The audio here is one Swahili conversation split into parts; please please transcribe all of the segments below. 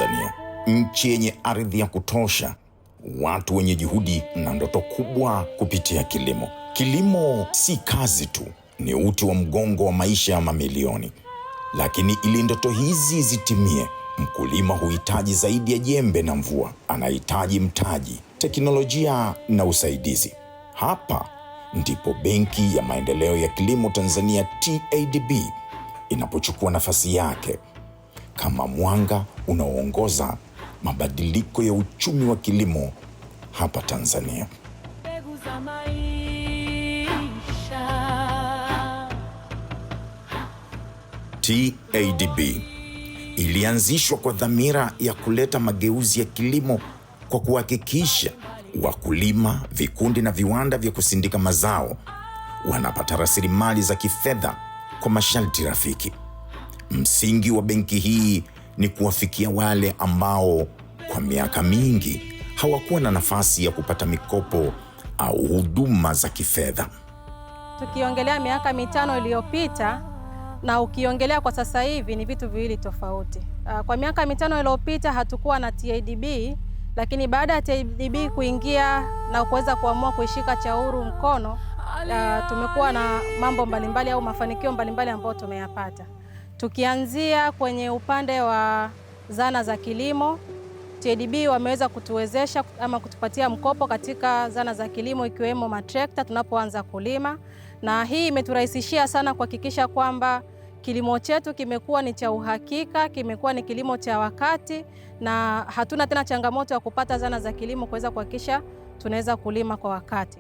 Tanzania, nchi yenye ardhi ya kutosha, watu wenye juhudi na ndoto kubwa kupitia kilimo. Kilimo si kazi tu, ni uti wa mgongo wa maisha ya mamilioni. Lakini ili ndoto hizi zitimie, mkulima huhitaji zaidi ya jembe na mvua. Anahitaji mtaji, teknolojia na usaidizi. Hapa ndipo Benki ya Maendeleo ya Kilimo Tanzania TADB inapochukua nafasi yake kama mwanga unaoongoza mabadiliko ya uchumi wa kilimo hapa Tanzania. TADB ilianzishwa kwa dhamira ya kuleta mageuzi ya kilimo kwa kuhakikisha wakulima, vikundi na viwanda vya kusindika mazao wanapata rasilimali za kifedha kwa masharti rafiki. Msingi wa benki hii ni kuwafikia wale ambao kwa miaka mingi hawakuwa na nafasi ya kupata mikopo au huduma za kifedha. Tukiongelea miaka 5 iliyopita na ukiongelea kwa sasa hivi ni vitu viwili tofauti. Kwa miaka 5 iliyopita hatukuwa na TADB, lakini baada ya TADB kuingia na kuweza kuamua kuishika Chauru mkono, tumekuwa na mambo mbalimbali au mafanikio mbalimbali ambayo tumeyapata. Tukianzia kwenye upande wa zana za kilimo, TADB wameweza kutuwezesha ama kutupatia mkopo katika zana za kilimo ikiwemo matrekta tunapoanza kulima, na hii imeturahisishia sana kuhakikisha kwamba kilimo chetu kimekuwa ni cha uhakika, kimekuwa ni kilimo cha wakati, na hatuna tena changamoto ya kupata zana za kilimo kuweza kuhakikisha tunaweza kulima kwa wakati.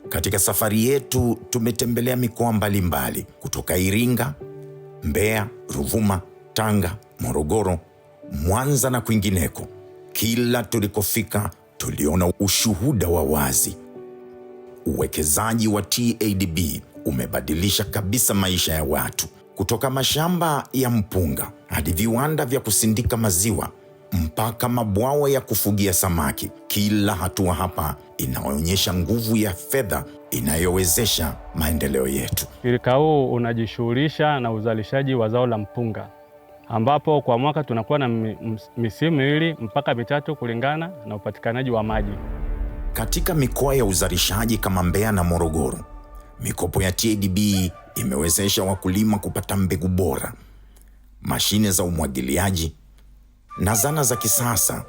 Katika safari yetu tumetembelea mikoa mbalimbali kutoka Iringa, Mbeya, Ruvuma, Tanga, Morogoro, Mwanza na kwingineko. Kila tulikofika tuliona ushuhuda wa wazi. Uwekezaji wa TADB umebadilisha kabisa maisha ya watu, kutoka mashamba ya mpunga hadi viwanda vya kusindika maziwa mpaka mabwawa ya kufugia samaki. Kila hatua hapa inaonyesha nguvu ya fedha inayowezesha maendeleo yetu. Shirika huu unajishughulisha na uzalishaji wa zao la mpunga, ambapo kwa mwaka tunakuwa na misimu 2 mpaka 3 kulingana na upatikanaji wa maji. Katika mikoa ya uzalishaji kama Mbeya na Morogoro, mikopo ya TADB imewezesha wakulima kupata mbegu bora, mashine za umwagiliaji na zana za kisasa.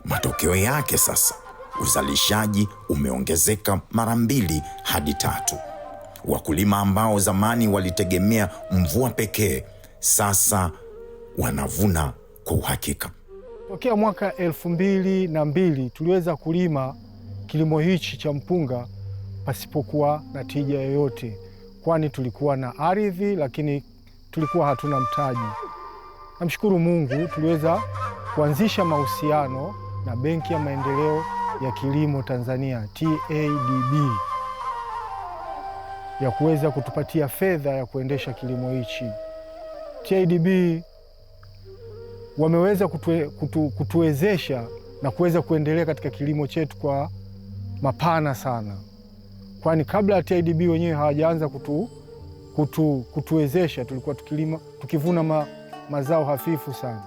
Matokeo yake sasa, uzalishaji umeongezeka mara 2 hadi 3. Wakulima ambao zamani walitegemea mvua pekee, sasa wanavuna kwa uhakika. Tokea mwaka 2002 tuliweza kulima kilimo hichi cha mpunga pasipokuwa na tija yoyote, kwani tulikuwa na ardhi lakini tulikuwa hatuna mtaji. Namshukuru Mungu tuliweza kuanzisha mahusiano na Benki ya Maendeleo ya Kilimo Tanzania TADB ya kuweza kutupatia fedha ya kuendesha kilimo hichi. TADB wameweza kutuwezesha na kuweza kuendelea katika kilimo chetu kwa mapana sana, kwani kabla ya TADB wenyewe hawajaanza kutuwezesha tulikuwa tukivuna mazao hafifu sana.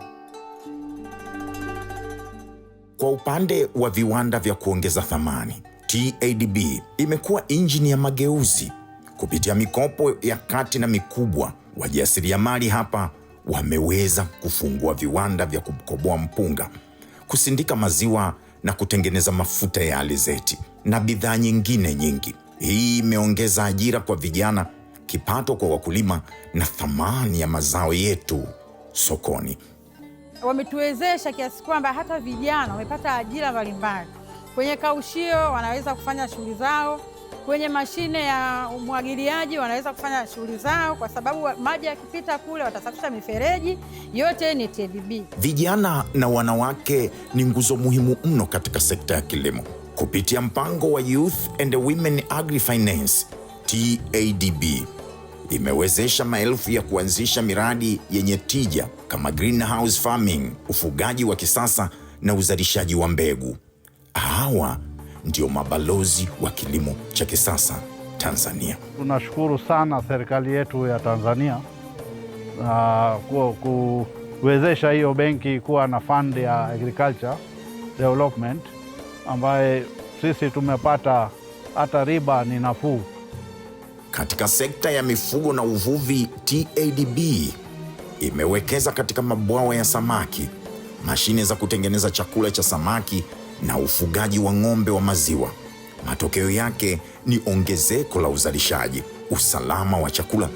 Kwa upande wa viwanda vya kuongeza thamani, TADB imekuwa injini ya mageuzi. Kupitia mikopo ya kati na mikubwa, wajasiriamali hapa wameweza kufungua viwanda vya kukoboa mpunga, kusindika maziwa na kutengeneza mafuta ya alizeti na bidhaa nyingine nyingi. Hii imeongeza ajira kwa vijana, kipato kwa wakulima na thamani ya mazao yetu sokoni. Wametuwezesha kiasi kwamba hata vijana wamepata ajira mbalimbali. Kwenye kaushio wanaweza kufanya shughuli zao, kwenye mashine ya umwagiliaji wanaweza kufanya shughuli zao, kwa sababu maji yakipita kule watasafisha mifereji. Yote ni TADB. Vijana na wanawake ni nguzo muhimu mno katika sekta ya kilimo. Kupitia mpango wa Youth and Women Agri-Finance, TADB imewezesha maelfu ya kuanzisha miradi yenye tija kama greenhouse farming, ufugaji wa kisasa na uzalishaji wa mbegu. Hawa ndio mabalozi wa kilimo cha kisasa Tanzania. Tunashukuru sana serikali yetu ya Tanzania kuwezesha hiyo benki kuwa na fund ya agriculture development ambaye sisi tumepata hata riba ni nafuu. Katika sekta ya mifugo na uvuvi, TADB imewekeza katika mabwawa ya samaki, mashine za kutengeneza chakula cha samaki na ufugaji wa ng'ombe wa maziwa. Matokeo yake ni ongezeko la uzalishaji, usalama wa chakula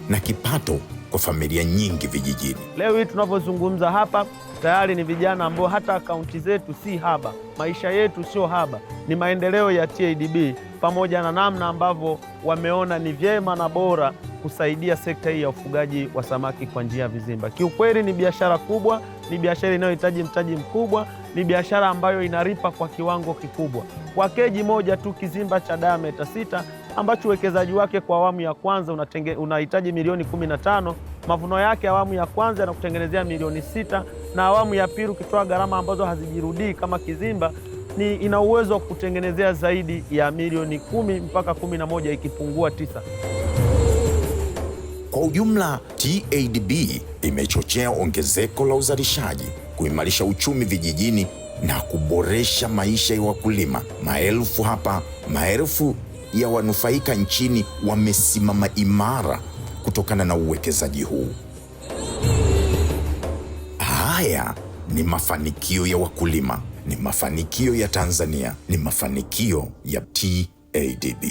na kipato kwa familia nyingi vijijini. Leo hii tunavyozungumza hapa, tayari ni vijana ambao hata akaunti zetu si haba, maisha yetu sio haba. Ni maendeleo ya TADB pamoja na namna ambavyo wameona ni vyema na bora kusaidia sekta hii ya ufugaji wa samaki kwa njia ya vizimba. Kiukweli ni biashara kubwa, ni biashara inayohitaji mtaji mkubwa, ni biashara ambayo inaripa kwa kiwango kikubwa. Kwa keji moja tu kizimba cha diameter 6 ambacho uwekezaji wake kwa awamu ya kwanza unahitaji milioni 15, mavuno yake awamu ya kwanza yanakutengenezea milioni 6, na awamu ya pili ukitoa gharama ambazo hazijirudii kama kizimba ina uwezo wa kutengenezea zaidi ya milioni 10 mpaka 11 ikipungua 9. Kwa ujumla, TADB imechochea ongezeko la uzalishaji, kuimarisha uchumi vijijini na kuboresha maisha ya wakulima. Maelfu ya wanufaika nchini wamesimama imara kutokana na uwekezaji huu. Haya ni mafanikio ya wakulima, ni mafanikio ya Tanzania, ni mafanikio ya TADB.